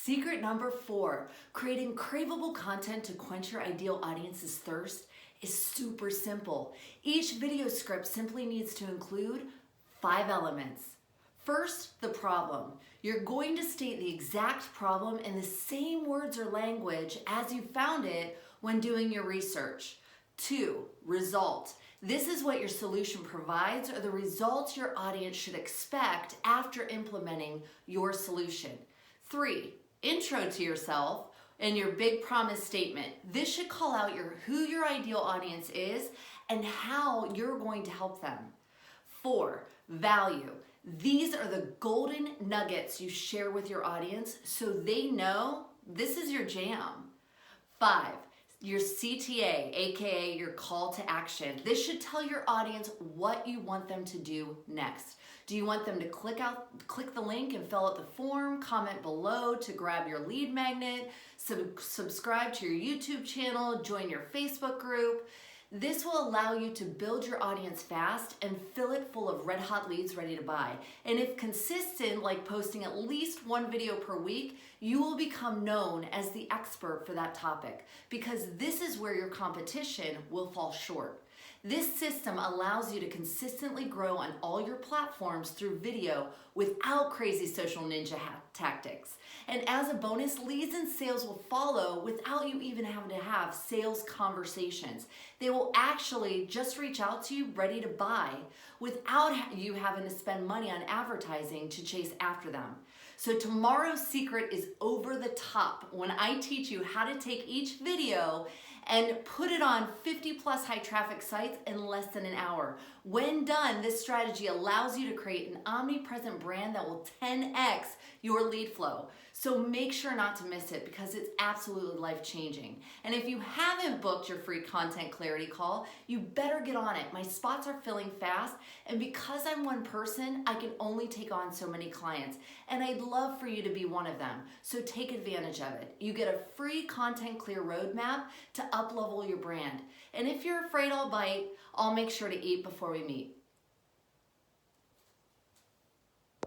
Secret number 4, creating craveable content to quench your ideal audience's thirst is super simple. Each video script simply needs to include 5 elements. First, the problem. You're going to state the exact problem in the same words or language as you found it when doing your research. 2, result. This is what your solution provides or the results your audience should expect after implementing your solution. 3, intro to yourself and your big promise statement. This should call out who your ideal audience is and how you're going to help them. 4, value. These are the golden nuggets you share with your audience so they know this is your jam. 5, your CTA, aka your call to action. This should tell your audience what you want them to do next. Do you want them to click the link and fill out the form, comment below to grab your lead magnet, subscribe to your YouTube channel, join your Facebook group? This will allow you to build your audience fast and fill it full of red hot leads ready to buy. And if consistent, like posting at least 1 video per week, you will become known as the expert for that topic because this is where your competition will fall short. This system allows you to consistently grow on all your platforms through video without crazy social ninja tactics. And as a bonus, leads and sales will follow without you even having to have sales conversations. They will actually just reach out to you ready to buy without you having to spend money on advertising to chase after them. So tomorrow's secret is over the top when I teach you how to take each video and put it on 50+ high traffic sites in less than an hour. When done, this strategy allows you to create an omnipresent brand that will 10x your lead flow. So make sure not to miss it because it's absolutely life-changing. And if you haven't booked your free content clarity call, you better get on it. My spots are filling fast, and because I'm one person, I can only take on so many clients, and I'd love for you to be one of them. So take advantage of it. You get a free content clear roadmap to up-level your brand. And if you're afraid I'll bite, I'll make sure to eat before we meet.